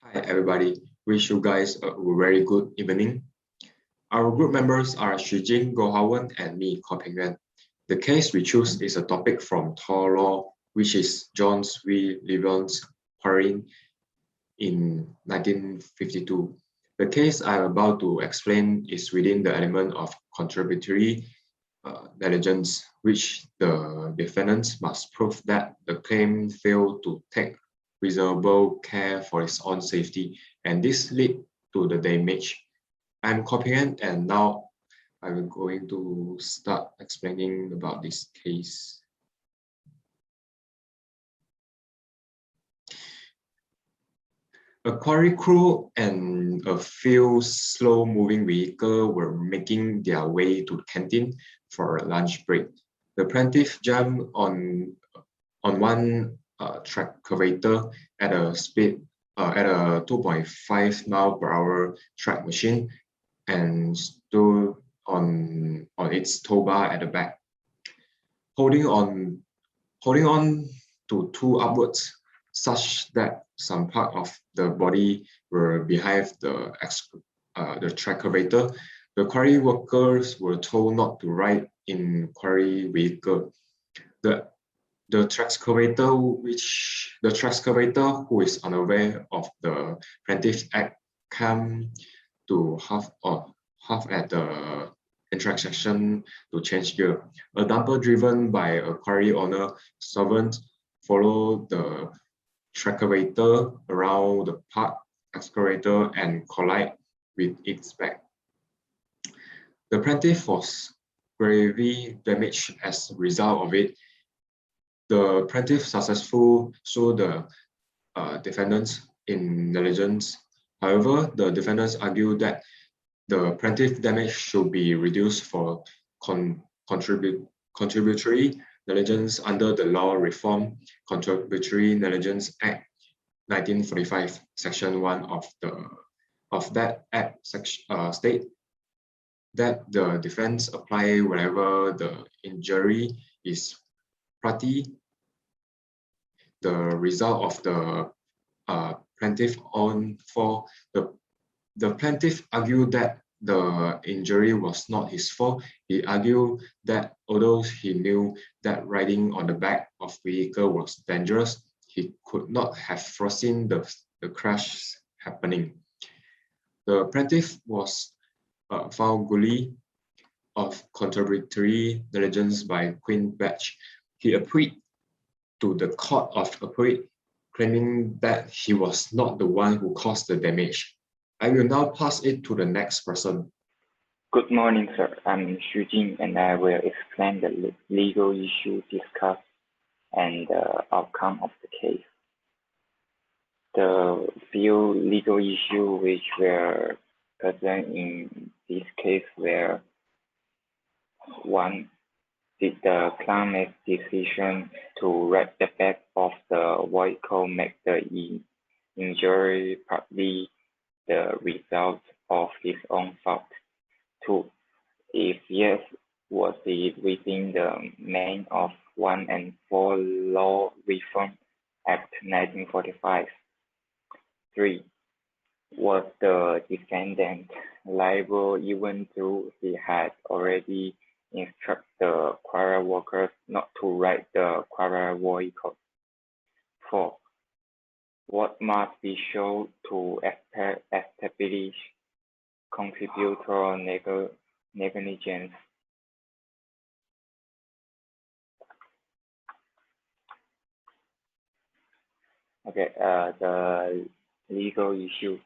Hi everybody, wish you guys a very good evening. Our group members are Shijing, Gohawan, and me, Kopingren. The case we choose is a topic from Thaw Law, which is John V. Livox Quarries in 1952. The case I'm about to explain is within the element of contributory negligence, which the defendants must prove that the claim failed to take reasonable care for its own safety, and this lead to the damage. I'm Kopian, and now I'm going to start explaining about this case. A quarry crew and a few slow-moving vehicles were making their way to the canteen for a lunch break. The plaintiff jumped on one excavator at a speed at a 2.5 mile per hour track machine and stood on its tow bar at the back, holding on to two upwards, such that some part of the body were behind the excavator. The quarry workers were told not to ride in quarry vehicle. The excavator, who is unaware of the plaintiff's act, came to half at the intersection to change gear. A dumper driven by a quarry owner servant followed the excavator around the parked excavator and collide with its back. The plaintiff was gravely damaged as a result of it. The plaintiff successfully sued the defendants in negligence. However, the defendants argued that the plaintiff damage should be reduced for contributory negligence under the Law Reform Contributory Negligence Act 1945, Section 1 of that Act state that the defense apply whenever the injury is partly the result of the plaintiff's own fault. The plaintiff argued that the injury was not his fault. He argued that although he knew that riding on the back of vehicle was dangerous, he could not have foreseen the crash happening. The plaintiff was found guilty of contributory negligence by Queen Batch. He appealed to the Court of Appeal, claiming that he was not the one who caused the damage. I will now pass it to the next person. Good morning, sir. I'm Xu Jing, and I will explain the legal issue discussed and the outcome of the case. The few legal issues which were present in this case were: 1. Did the claimant's decision to ride the back of the vehicle make the injury partly the result of his own fault? 2. If yes, was it within the meaning of 1 and 4 Law Reform Act 1945? 3. Was the defendant liable even though he had already instructed the quarry workers not to ride the quarry vehicle? 4. What must be shown to establish contributory negligence? Okay, the legal issue.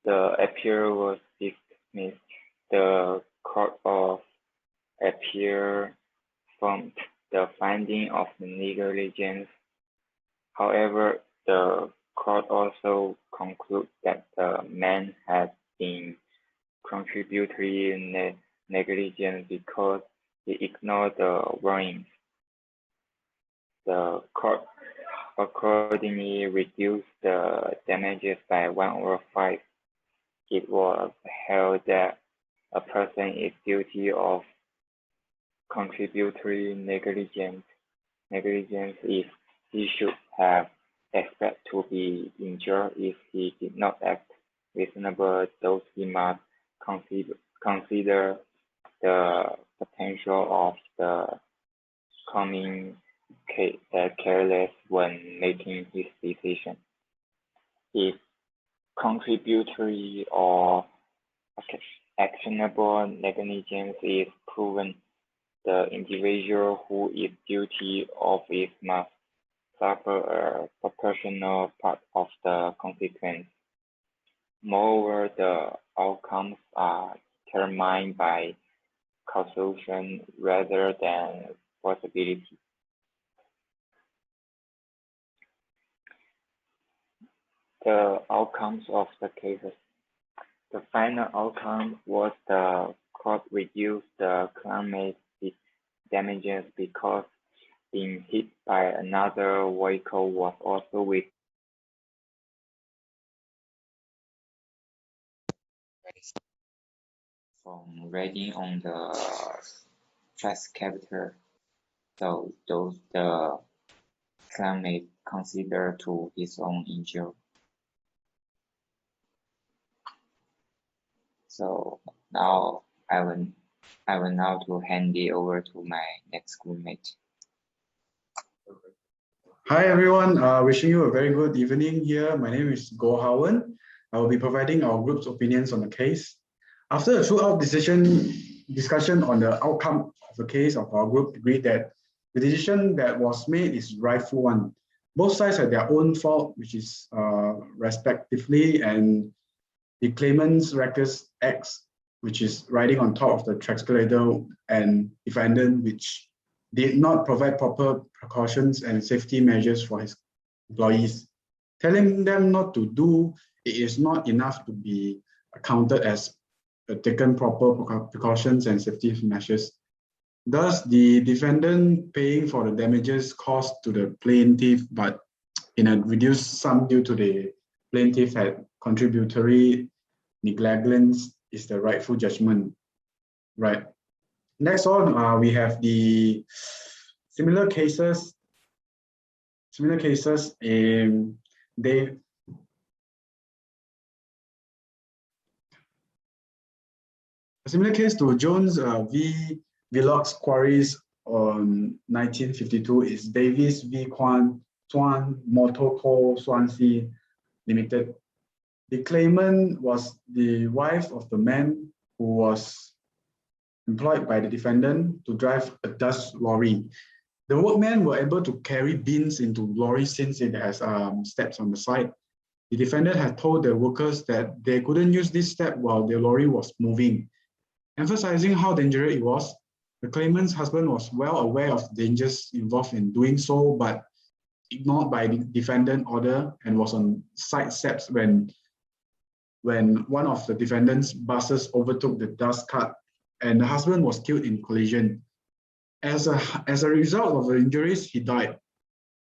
The appeal was dismissed. The Court of Appeal affirmed the finding of negligence. However, the court also concluded that the man had been contributory negligence because he ignored the warnings. The court accordingly reduced the damages by 1/5. It was held that a person is guilty of contributory negligence if he should have expect to be injured if he did not act reasonable, thus he must consider the potential of the coming careless when making his decision. If contributory or actionable negligence is proven, the individual who is guilty of it must suffer a proportional part of the consequence. Moreover, the outcomes are determined by causation rather than possibility. The outcomes of the cases. The final outcome was the court reduced the claimant's damages because being hit by another vehicle was also with from riding on the excavator. So those the claimant consider to his own injury. So now I will now to hand it over to my next schoolmate. Hi everyone, wishing you a very good evening here. My name is Goh Hawan. I will be providing our group's opinions on the case. After a throughout discussion on the outcome of the case, of our group agreed that the decision that was made is rightful one. Both sides had their own fault, which is respectively, and the claimant's reckless acts, which is riding on top of the excavator, and defendant, which did not provide proper precautions and safety measures for his employees. Telling them not to do it is not enough to be counted as taken proper precautions and safety measures. Thus, the defendant paying for the damages caused to the plaintiff, but in a reduced sum due to the plaintiff had contributory negligence, is the rightful judgment. Right. Next on, we have the similar cases in a similar case to Jones v. Livox Quarries on 1952 is Davis v. Swan Motor Co. Swansea Limited. The claimant was the wife of the man who was employed by the defendant to drive a dust lorry. The workmen were able to carry bins into lorry since it has steps on the side. The defendant had told the workers that they couldn't use this step while the lorry was moving. Emphasizing how dangerous it was, the claimant's husband was well aware of the dangers involved in doing so, but ignored by the defendant order and was on side steps when one of the defendant's buses overtook the dust cart and the husband was killed in collision. As a result of the injuries, he died.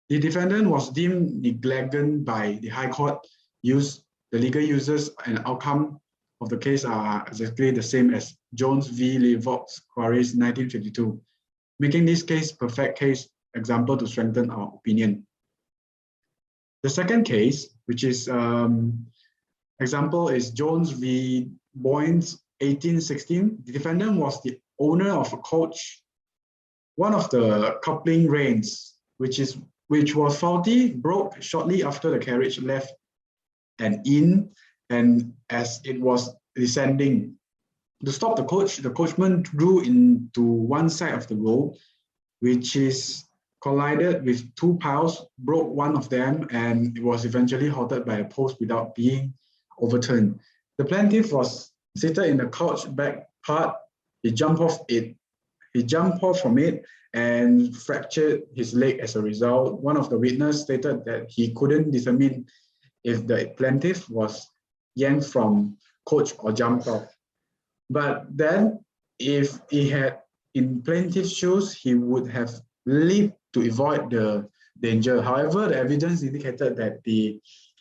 The defendant was deemed negligent by the High Court. The legal uses and outcome of the case are exactly the same as Jones v. Livox Quarries 1952, making this case perfect case example to strengthen our opinion. The second case, which is example, is Jones v. Boynes 1816. The defendant was the owner of a coach. One of the coupling reins, which was faulty, broke shortly after the carriage left an inn, and as it was descending. To stop the coach, the coachman drew into one side of the road, which is collided with two piles, broke one of them, and it was eventually halted by a post without being overturned. The plaintiff was seated in the couch back part. He jumped off from it and fractured his leg as a result. One of the witnesses stated that he couldn't determine if the plaintiff was yanked from coach or jumped off. But then, if he had in plaintiff's shoes, he would have leaped to avoid the danger. However, the evidence indicated that the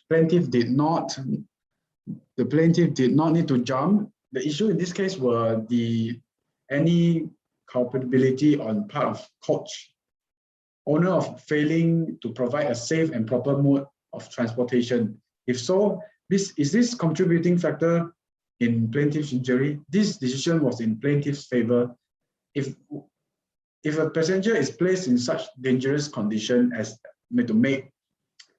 plaintiff did not need to jump. The issue in this case were any culpability on part of coach owner of failing to provide a safe and proper mode of transportation? If so, is this contributing factor in plaintiff's injury? This decision was in plaintiff's favor. If a passenger is placed in such dangerous condition as to make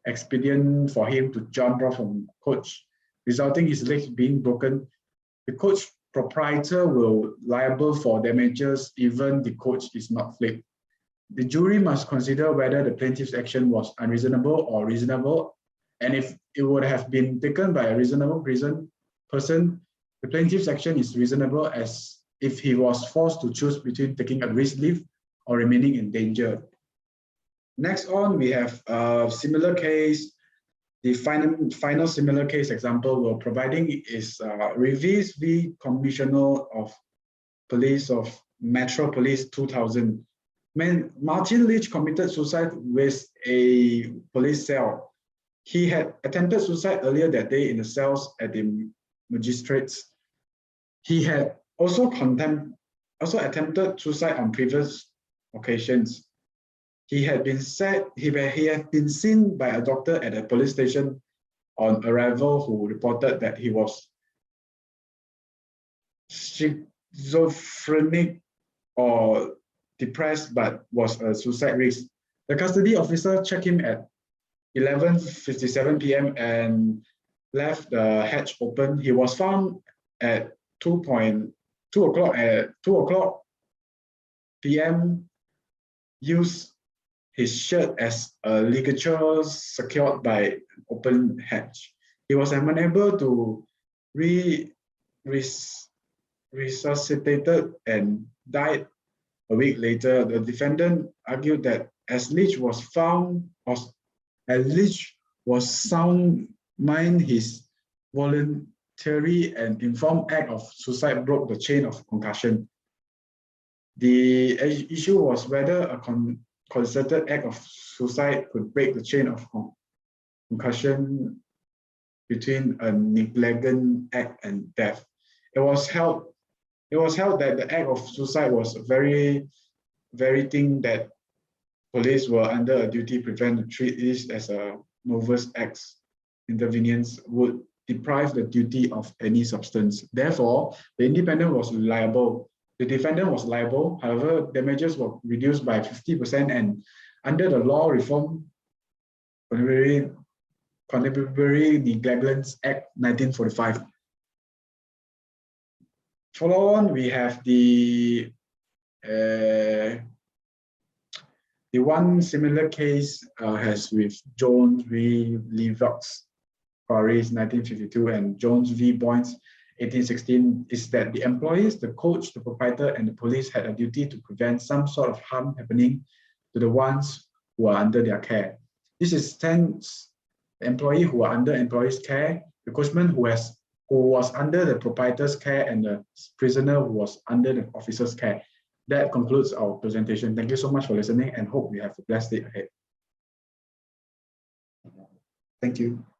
expedient for him to jump off from coach, resulting his legs being broken, the coach proprietor will liable for damages even the coach is not flipped. The jury must consider whether the plaintiff's action was unreasonable or reasonable, and if it would have been taken by a reasonable person, the plaintiff's action is reasonable as if he was forced to choose between taking a risk leave or remaining in danger. Next on, we have a similar case. The final similar case example we're providing is Revis v. Commissioner of Police of Metro Police 2000. Martin Leach committed suicide with a police cell. He had attempted suicide earlier that day in the cells at the magistrates. He had also attempted suicide on previous occasions. He had been seen by a doctor at a police station on arrival who reported that he was schizophrenic or depressed but was a suicide risk. The custody officer checked him at 11:57 p.m. and left the hatch open. He was found at 2 o'clock p.m. used his shirt as a ligature secured by open hatch. He was unable to resuscitated and died a week later. The defendant argued that as Leach was sound mind, his voluntary and informed act of suicide broke the chain of concussion. The issue was whether a concerted act of suicide could break the chain of concussion between a negligent act and death. It was held that the act of suicide was a very thing that police were under a duty to prevent to treat this as a novice acts. Intervenience would deprive the duty of any substance. Therefore, the defendant was liable. However, damages were reduced by 50%, and under the Law Reform Contemporary Negligence Act 1945. Follow on, we have the one similar case has with Jones v. Livox, Quarries 1952, and Jones v. Boynes 1816, is that the employees, the coach, the proprietor, and the police had a duty to prevent some sort of harm happening to the ones who are under their care. This is the employee who are under employee's care, the coachman who was under the proprietor's care, and the prisoner who was under the officer's care. That concludes our presentation. Thank you so much for listening, and hope you have a blessed day ahead. Thank you.